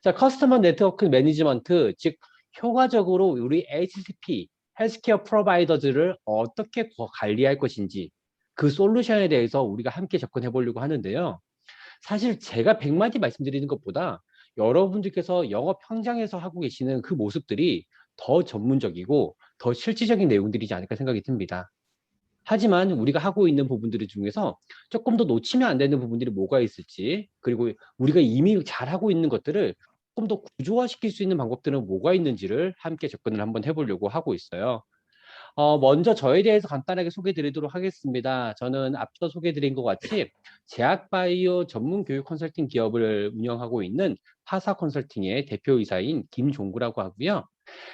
자, 커스터머 네트워크 매니지먼트, 즉 효과적으로 우리 HCP, 헬스케어 프로바이더들을 어떻게 관리할 것인지 그 솔루션에 대해서 우리가 함께 접근해 보려고 하는데요. 사실 제가 100마디 말씀드리는 것보다 여러분들께서 영업 현장에서 하고 계시는 그 모습들이 더 전문적이고 더 실질적인 내용들이지 않을까 생각이 듭니다. 하지만 우리가 하고 있는 부분들 중에서 조금 더 놓치면 안 되는 부분들이 뭐가 있을지, 그리고 우리가 이미 잘하고 있는 것들을 조금 더 구조화시킬 수 있는 방법들은 뭐가 있는지를 함께 접근을 한번 해보려고 하고 있어요. 먼저 저에 대해서 간단하게 소개해 드리도록 하겠습니다. 저는 앞서 소개해 드린 것 같이 제약바이오 전문 교육 컨설팅 기업을 운영하고 있는 파사 컨설팅의 대표이사인 김종구라고 하고요.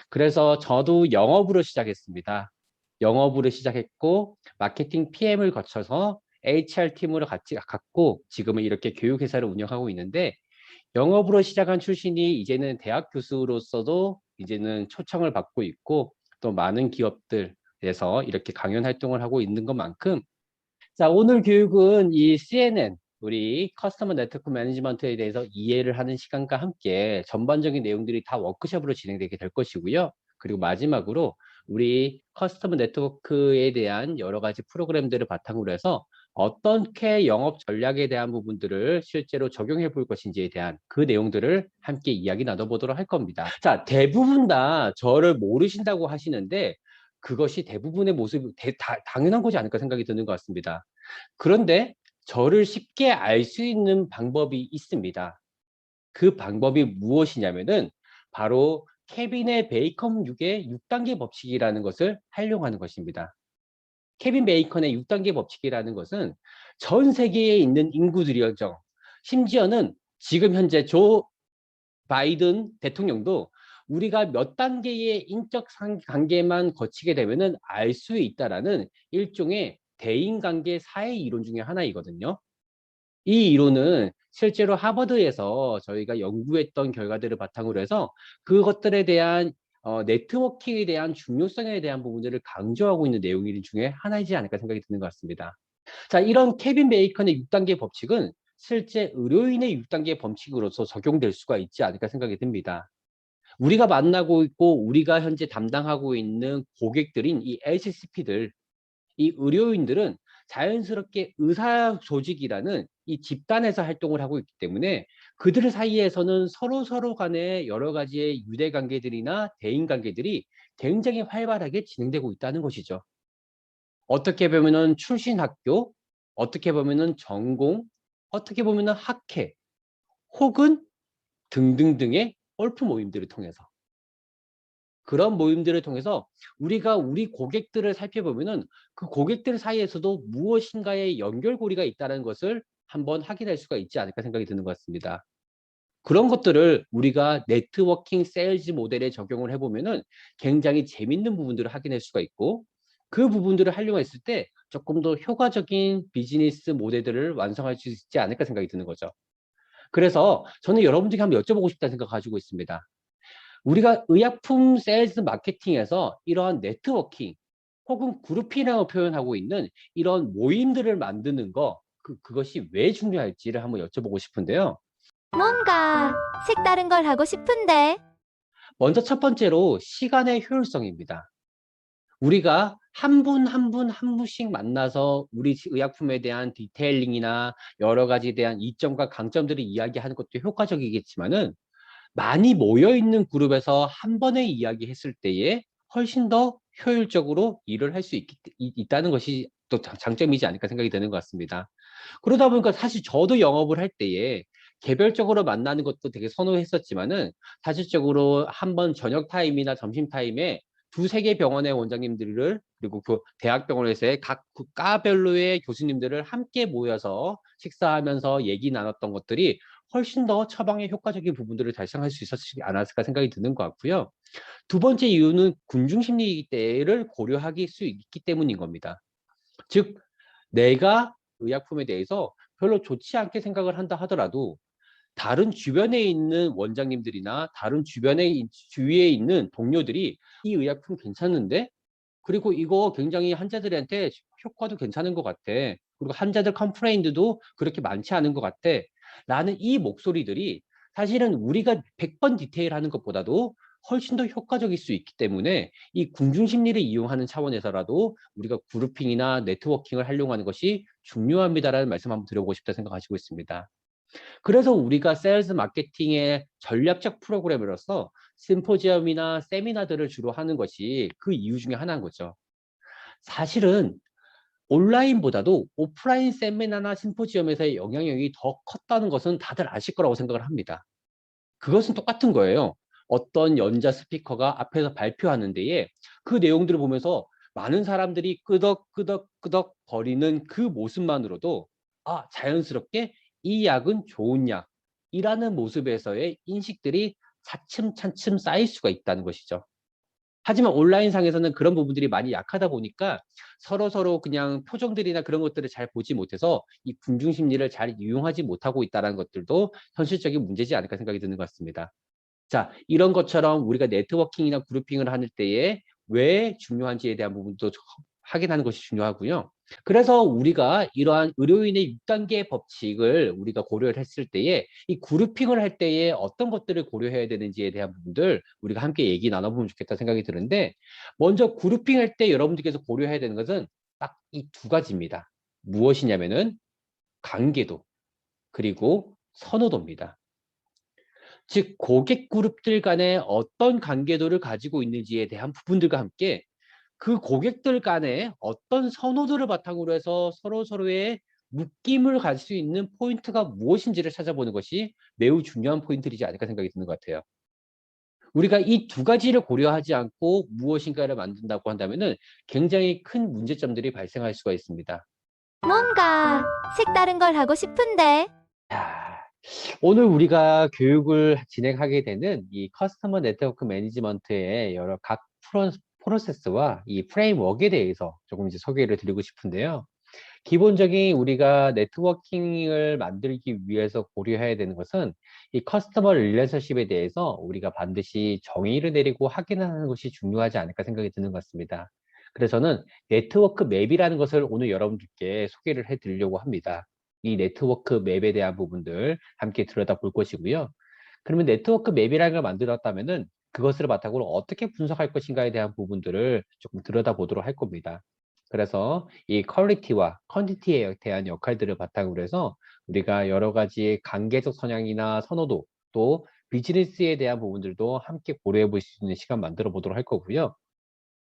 그래서 저도 영업으로 시작했습니다. 영업으로 시작했고 마케팅 PM을 거쳐서 HR팀으로 같이 갖고 지금은 이렇게 교육회사를 운영하고 있는데, 영업으로 시작한 출신이 이제는 대학 교수로서도 이제는 초청을 받고 있고 또 많은 기업들에서 이렇게 강연 활동을 하고 있는 것만큼, 자, 오늘 교육은 이 CNN, 우리 커스터머 네트워크 매니지먼트에 대해서 이해를 하는 시간과 함께 전반적인 내용들이 다 워크숍으로 진행되게 될 것이고요. 그리고 마지막으로 우리 커스터머 네트워크에 대한 여러 가지 프로그램들을 바탕으로 해서 어떻게 영업 전략에 대한 부분들을 실제로 적용해 볼 것인지에 대한 그 내용들을 함께 이야기 나눠보도록 할 겁니다. 자, 대부분 다 저를 모르신다고 하시는데 그것이 대부분의 모습이 당연한 거지 않을까 생각이 드는 것 같습니다. 그런데 저를 쉽게 알 수 있는 방법이 있습니다. 그 방법이 무엇이냐면은 바로 케빈의 베이컨 6의 6단계 법칙이라는 것을 활용하는 것입니다. 케빈 베이컨의 6단계 법칙이라는 것은 전 세계에 있는 인구들이요, 심지어는 지금 현재 조 바이든 대통령도 우리가 몇 단계의 인적 관계만 거치게 되면은 알 수 있다라는 일종의 대인관계 사회 이론 중에 하나이거든요. 이 이론은 실제로 하버드에서 저희가 연구했던 결과들을 바탕으로 해서 그것들에 대한 네트워킹에 대한 중요성에 대한 부분들을 강조하고 있는 내용 중에 하나이지 않을까 생각이 드는 것 같습니다. 자, 이런 케빈 베이컨의 6단계 법칙은 실제 의료인의 6단계 법칙으로서 적용될 수가 있지 않을까 생각이 듭니다. 우리가 만나고 있고 우리가 현재 담당하고 있는 고객들인 이 HCP들, 이 의료인들은 자연스럽게 의사 조직이라는 이 집단에서 활동을 하고 있기 때문에 그들 사이에서는 서로 간에 여러 가지의 유대 관계들이나 대인 관계들이 굉장히 활발하게 진행되고 있다는 것이죠. 어떻게 보면은 출신 학교, 어떻게 보면은 전공, 어떻게 보면은 학회, 혹은 등등등의 골프 모임들을 통해서, 그런 모임들을 통해서 우리가 우리 고객들을 살펴보면은 그 고객들 사이에서도 무엇인가의 연결고리가 있다는 것을 한번 확인할 수가 있지 않을까 생각이 드는 것 같습니다. 그런 것들을 우리가 네트워킹 세일즈 모델에 적용을 해보면은 굉장히 재밌는 부분들을 확인할 수가 있고, 그 부분들을 활용했을 때 조금 더 효과적인 비즈니스 모델들을 완성할 수 있지 않을까 생각이 드는 거죠. 그래서 저는 여러분들께 한번 여쭤보고 싶다는 생각 가지고 있습니다. 우리가 의약품 세일즈 마케팅에서 이러한 네트워킹 혹은 그룹이라고 표현하고 있는 이런 모임들을 만드는 그것이 왜 중요할지를 한번 여쭤보고 싶은데요. 뭔가 색다른 걸 하고 싶은데. 먼저 첫 번째로 시간의 효율성입니다. 우리가 한 분 한 분 한 분씩 만나서 우리 의약품에 대한 디테일링이나 여러 가지에 대한 이점과 강점들을 이야기하는 것도 효과적이겠지만은, 많이 모여있는 그룹에서 한 번에 이야기했을 때에 훨씬 더 효율적으로 일을 할 수 있다는 것이 또 장점이지 않을까 생각이 드는 것 같습니다. 그러다 보니까 사실 저도 영업을 할 때에 개별적으로 만나는 것도 되게 선호했었지만은, 사실적으로 한 번 저녁 타임이나 점심 타임에 두세 개 병원의 원장님들을, 그리고 그 대학병원에서의 각 과별로의 교수님들을 함께 모여서 식사하면서 얘기 나눴던 것들이 훨씬 더 처방의 효과적인 부분들을 달성할 수 있었지 않았을까 생각이 드는 것 같고요. 두 번째 이유는 군중심리를 고려하기 수 있기 때문인 겁니다. 즉, 내가 의약품에 대해서 별로 좋지 않게 생각을 한다 하더라도 다른 주변에 있는 원장님들이나 다른 주위에 있는 동료들이 이 의약품 괜찮은데? 그리고 이거 굉장히 환자들한테 효과도 괜찮은 것 같아. 그리고 환자들 컴플레인도 그렇게 많지 않은 것 같아. 라는 이 목소리들이 사실은 우리가 100번 디테일하는 것보다도 훨씬 더 효과적일 수 있기 때문에 이 궁중심리를 이용하는 차원에서라도 우리가 그룹핑이나 네트워킹을 활용하는 것이 중요합니다라는 말씀 한번 드려보고 싶다 생각하시고 있습니다. 그래서 우리가 세일즈 마케팅의 전략적 프로그램으로서 심포지엄이나 세미나들을 주로 하는 것이 그 이유 중에 하나인 거죠. 사실은 온라인보다도 오프라인 세미나나 심포지엄에서의 영향력이 더 컸다는 것은 다들 아실 거라고 생각을 합니다. 그것은 똑같은 거예요. 어떤 연자 스피커가 앞에서 발표하는 데에 그 내용들을 보면서 많은 사람들이 끄덕끄덕끄덕 거리는 그 모습만으로도 자연스럽게 이 약은 좋은 약이라는 모습에서의 인식들이 차츰차츰 쌓일 수가 있다는 것이죠. 하지만 온라인상에서는 그런 부분들이 많이 약하다 보니까 서로서로 그냥 표정들이나 그런 것들을 잘 보지 못해서 이 군중심리를 잘 이용하지 못하고 있다는 것들도 현실적인 문제지 않을까 생각이 드는 것 같습니다. 자, 이런 것처럼 우리가 네트워킹이나 그룹핑을 할 때에 왜 중요한지에 대한 부분도 확인하는 것이 중요하고요. 그래서 우리가 이러한 의료인의 6단계 법칙을 우리가 고려를 했을 때에 이 그룹핑을 할 때에 어떤 것들을 고려해야 되는지에 대한 부분들 우리가 함께 얘기 나눠보면 좋겠다 생각이 드는데, 먼저 그룹핑 할 때 여러분들께서 고려해야 되는 것은 딱 이 두 가지입니다. 무엇이냐면은 관계도 그리고 선호도입니다. 즉 고객 그룹들 간에 어떤 관계도를 가지고 있는지에 대한 부분들과 함께 그 고객들 간에 어떤 선호도를 바탕으로 해서 서로서로의 묶임을 가질 수 있는 포인트가 무엇인지를 찾아보는 것이 매우 중요한 포인트이지 않을까 생각이 드는 것 같아요. 우리가 이 두 가지를 고려하지 않고 무엇인가를 만든다고 한다면은 굉장히 큰 문제점들이 발생할 수가 있습니다. 뭔가 색다른 걸 하고 싶은데. 자, 오늘 우리가 교육을 진행하게 되는 이 커스터머 네트워크 매니지먼트의 여러 각 프로세스와 이 프레임워크에 대해서 조금 이제 소개를 드리고 싶은데요. 기본적인 우리가 네트워킹을 만들기 위해서 고려해야 되는 것은 이 커스터머 릴레이션십에 대해서 우리가 반드시 정의를 내리고 확인하는 것이 중요하지 않을까 생각이 드는 것 같습니다. 그래서 저는 네트워크 맵이라는 것을 오늘 여러분들께 소개를 해 드리려고 합니다. 이 네트워크 맵에 대한 부분들 함께 들여다볼 것이고요. 그러면 네트워크 맵이라는 걸 만들었다면은 그것을 바탕으로 어떻게 분석할 것인가에 대한 부분들을 조금 들여다보도록 할 겁니다. 그래서 이 퀄리티와 퀀티티에 대한 역할들을 바탕으로 해서 우리가 여러 가지 관계적 성향이나 선호도 또 비즈니스에 대한 부분들도 함께 고려해 볼 수 있는 시간 만들어 보도록 할 거고요.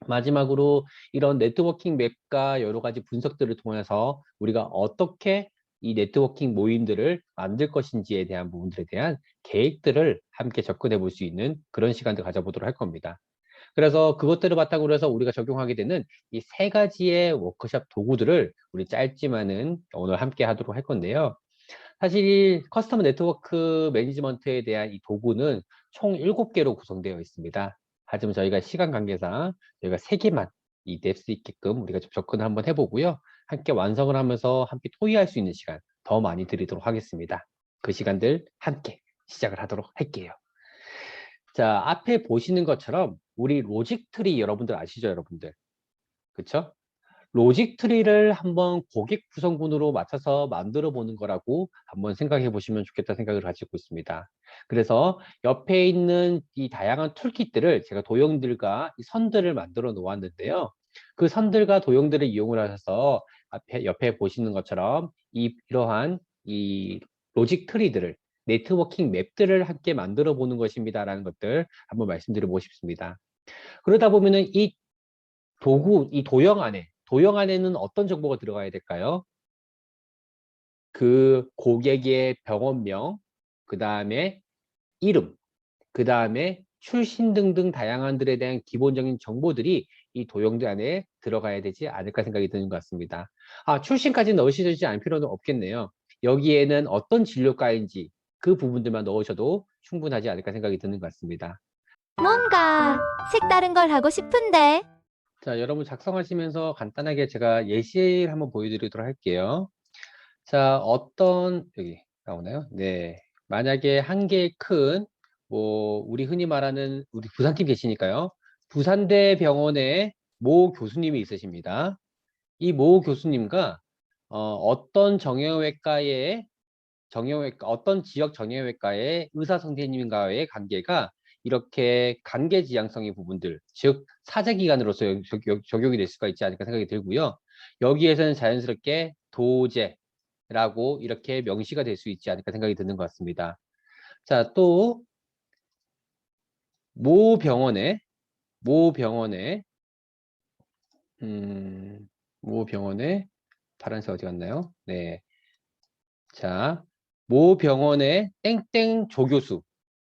마지막으로 이런 네트워킹 맵과 여러 가지 분석들을 통해서 우리가 어떻게 이 네트워킹 모임들을 만들 것인지에 대한 부분들에 대한 계획들을 함께 접근해 볼 수 있는 그런 시간도 가져보도록 할 겁니다. 그래서 그것들을 바탕으로 해서 우리가 적용하게 되는 이 세 가지의 워크숍 도구들을 우리 짧지만은 오늘 함께 하도록 할 건데요. 사실 커스터머 네트워크 매니지먼트에 대한 이 도구는 총 7개로 구성되어 있습니다. 하지만 저희가 시간 관계상 저희가 3개만 낼 수 있게끔 우리가 좀 접근을 한번 해보고요. 함께 완성을 하면서 함께 토의할 수 있는 시간 더 많이 드리도록 하겠습니다. 그 시간들 함께 시작을 하도록 할게요. 자, 앞에 보시는 것처럼 우리 로직 트리 여러분들 아시죠, 여러분들? 그쵸? 로직 트리를 한번 고객 구성군으로 맞춰서 만들어 보는 거라고 한번 생각해 보시면 좋겠다 생각을 가지고 있습니다. 그래서 옆에 있는 이 다양한 툴kit들을 제가 도형들과 이 선들을 만들어 놓았는데요. 그 선들과 도형들을 이용을 하셔서 옆에 보시는 것처럼 이러한 이 로직 트리들을 네트워킹 맵들을 함께 만들어 보는 것입니다라는 것들 한번 말씀드리고 싶습니다. 그러다 보면은 이 도구, 이 도형 안에는 어떤 정보가 들어가야 될까요? 그 고객의 병원명, 그 다음에 이름, 그 다음에 출신 등등 다양한들에 대한 기본적인 정보들이 이 도형들 안에 들어가야 되지 않을까 생각이 드는 것 같습니다. 출신까지 넣으시지 않을 필요는 없겠네요. 여기에는 어떤 진료과인지 그 부분들만 넣으셔도 충분하지 않을까 생각이 드는 것 같습니다. 뭔가 색다른 걸 하고 싶은데. 자, 여러분 작성하시면서 간단하게 제가 예시를 한번 보여드리도록 할게요. 자, 여기 나오나요? 네. 만약에 한 개의 우리 흔히 말하는, 우리 부산팀 계시니까요. 부산대 병원에 모 교수님이 있으십니다. 이 모 교수님과 어떤 정형외과의 정형외과, 어떤 지역 정형외과의 의사 선생님과의 관계가 이렇게 관계 지향성의 부분들, 즉 사제기관으로서 적용이 될 수가 있지 않을까 생각이 들고요. 여기에서는 자연스럽게 도제라고 이렇게 명시가 될 수 있지 않을까 생각이 드는 것 같습니다. 자, 또 모병원에 모병원에 모병원에 파란색 어디 갔나요? 네. 자, 모병원의 땡땡 조교수,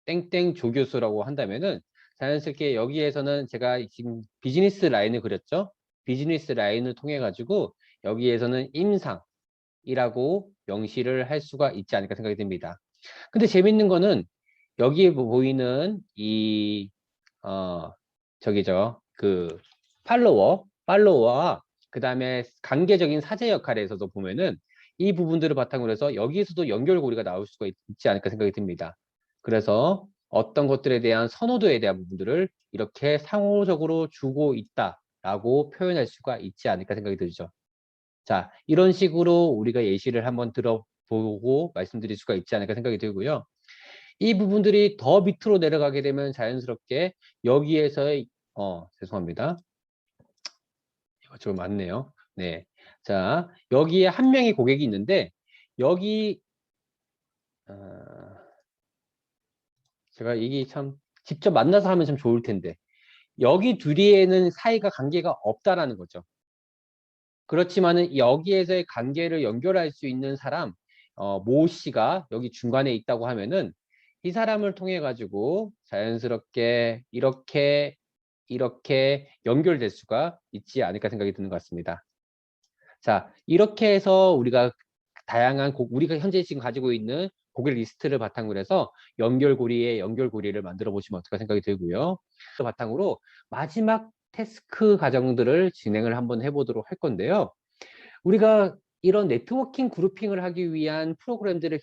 땡땡 조교수라고 한다면은 자연스럽게 여기에서는 제가 지금 비즈니스 라인을 그렸죠? 비즈니스 라인을 통해 가지고 여기에서는 임상이라고 명시를 할 수가 있지 않을까 생각이 듭니다. 근데 재밌는 거는 여기에 보이는 이 저기죠. 그 팔로워와 그 다음에 관계적인 사제 역할에서도 보면은 이 부분들을 바탕으로 해서 여기에서도 연결고리가 나올 수가 있지 않을까 생각이 듭니다. 그래서 어떤 것들에 대한 선호도에 대한 부분들을 이렇게 상호적으로 주고 있다라고 표현할 수가 있지 않을까 생각이 들죠. 자, 이런 식으로 우리가 예시를 한번 들어보고 말씀드릴 수가 있지 않을까 생각이 들고요. 이 부분들이 더 밑으로 내려가게 되면 자연스럽게 여기에서의 죄송합니다. 이거 좀 맞네요. 네. 자, 여기에 한 명의 고객이 있는데 여기 어, 제가 이게 참 직접 만나서 하면 참 좋을 텐데 여기 둘이에는 사이가 관계가 없다라는 거죠. 그렇지만은 여기에서의 관계를 연결할 수 있는 사람 모 씨가 여기 중간에 있다고 하면은 이 사람을 통해 가지고 자연스럽게 이렇게 연결될 수가 있지 않을까 생각이 드는 것 같습니다. 자, 이렇게 해서 우리가 다양한 우리가 현재 지금 가지고 있는 고객 리스트를 바탕으로 해서 연결고리의 연결고리를 만들어 보시면 어떨까 생각이 들고요. 그 바탕으로 마지막 태스크 과정들을 진행을 한번 해보도록 할 건데요. 우리가 이런 네트워킹 그룹핑을 하기 위한 프로그램들을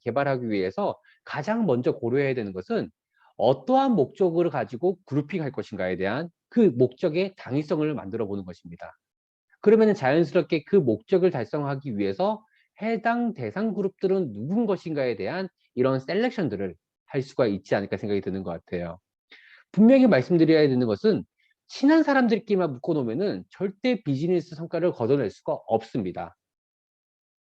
개발하기 위해서 가장 먼저 고려해야 되는 것은 어떠한 목적을 가지고 그룹핑할 것인가에 대한 그 목적의 당위성을 만들어 보는 것입니다. 그러면 자연스럽게 그 목적을 달성하기 위해서 해당 대상 그룹들은 누군 것인가에 대한 이런 셀렉션들을 할 수가 있지 않을까 생각이 드는 것 같아요. 분명히 말씀드려야 되는 것은 친한 사람들끼리만 묶어놓으면 절대 비즈니스 성과를 거둬낼 수가 없습니다.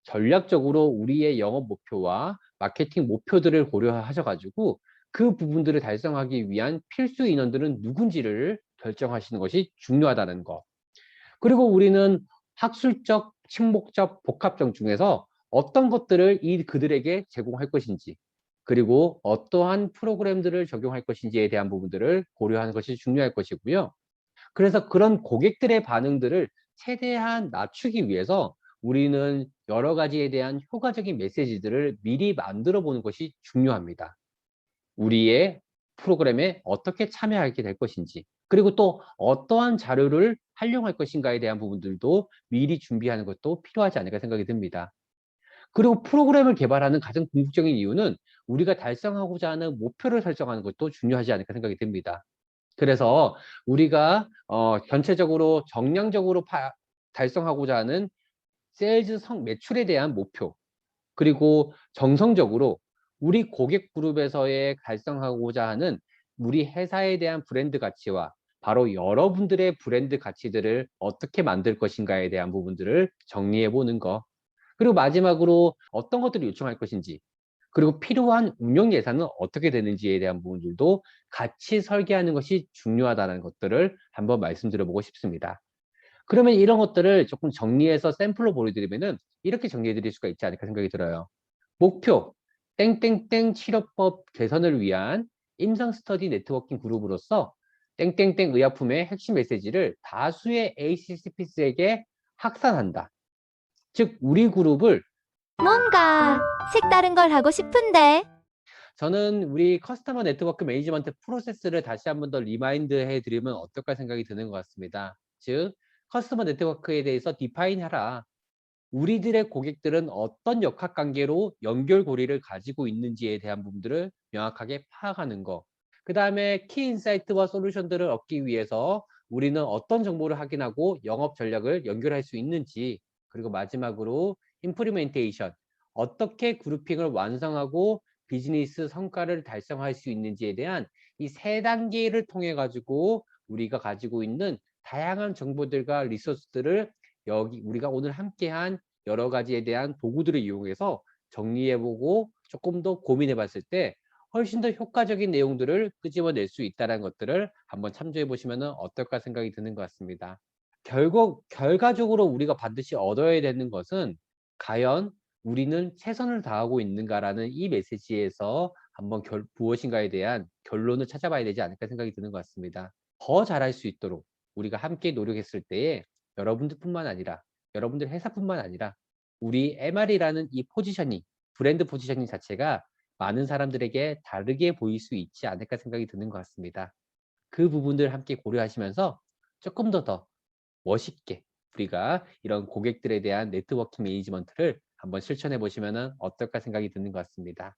전략적으로 우리의 영업 목표와 마케팅 목표들을 고려하셔가지고 그 부분들을 달성하기 위한 필수 인원들은 누군지를 결정하시는 것이 중요하다는 것. 그리고 우리는 학술적, 친목적, 복합적 중에서 어떤 것들을 그들에게 제공할 것인지, 그리고 어떠한 프로그램들을 적용할 것인지에 대한 부분들을 고려하는 것이 중요할 것이고요. 그래서 그런 고객들의 반응들을 최대한 낮추기 위해서 우리는 여러 가지에 대한 효과적인 메시지들을 미리 만들어 보는 것이 중요합니다. 우리의 프로그램에 어떻게 참여하게 될 것인지, 그리고 또 어떠한 자료를 활용할 것인가에 대한 부분들도 미리 준비하는 것도 필요하지 않을까 생각이 듭니다. 그리고 프로그램을 개발하는 가장 궁극적인 이유는 우리가 달성하고자 하는 목표를 설정하는 것도 중요하지 않을까 생각이 듭니다. 그래서 우리가 전체적으로 정량적으로 달성하고자 하는 세일즈 매출에 대한 목표, 그리고 정성적으로 우리 고객 그룹에서의 달성하고자 하는 우리 회사에 대한 브랜드 가치와 바로 여러분들의 브랜드 가치들을 어떻게 만들 것인가에 대한 부분들을 정리해 보는 거. 그리고 마지막으로 어떤 것들을 요청할 것인지, 그리고 필요한 운영 예산은 어떻게 되는지에 대한 부분들도 같이 설계하는 것이 중요하다는 것들을 한번 말씀드려 보고 싶습니다. 그러면 이런 것들을 조금 정리해서 샘플로 보여드리면은 이렇게 정리해 드릴 수가 있지 않을까 생각이 들어요. 목표, 땡땡땡 치료법 개선을 위한 임상 스터디 네트워킹 그룹으로서 땡땡땡 의약품의 핵심 메시지를 다수의 HCPs에게 확산한다. 즉, 우리 그룹을 뭔가 색다른 걸 하고 싶은데. 저는 우리 커스터머 네트워크 매니지먼트 프로세스를 다시 한번 더 리마인드 해드리면 어떨까 생각이 드는 것 같습니다. 즉, 커스터머 네트워크에 대해서 디파인하라. 우리들의 고객들은 어떤 역학관계로 연결고리를 가지고 있는지에 대한 부분들을 명확하게 파악하는 거. 그 다음에 키 인사이트와 솔루션들을 얻기 위해서 우리는 어떤 정보를 확인하고 영업 전략을 연결할 수 있는지, 그리고 마지막으로 임플리멘테이션, 어떻게 그룹핑을 완성하고 비즈니스 성과를 달성할 수 있는지에 대한 이 세 단계를 통해 가지고 우리가 가지고 있는 다양한 정보들과 리소스들을 여기 우리가 오늘 함께한 여러 가지에 대한 도구들을 이용해서 정리해 보고 조금 더 고민해 봤을 때 훨씬 더 효과적인 내용들을 끄집어낼 수 있다는 것들을 한번 참조해 보시면 어떨까 생각이 드는 것 같습니다. 결과적으로 우리가 반드시 얻어야 되는 것은 과연 우리는 최선을 다하고 있는가라는 이 메시지에서 한번 무엇인가에 대한 결론을 찾아봐야 되지 않을까 생각이 드는 것 같습니다. 더 잘할 수 있도록 우리가 함께 노력했을 때에 여러분들뿐만 아니라 여러분들 회사뿐만 아니라 우리 MR이라는 이 포지셔닝, 브랜드 포지셔닝 자체가 많은 사람들에게 다르게 보일 수 있지 않을까 생각이 드는 것 같습니다. 그 부분들 함께 고려하시면서 조금 더 멋있게 우리가 이런 고객들에 대한 네트워킹 매니지먼트를 한번 실천해 보시면 어떨까 생각이 드는 것 같습니다.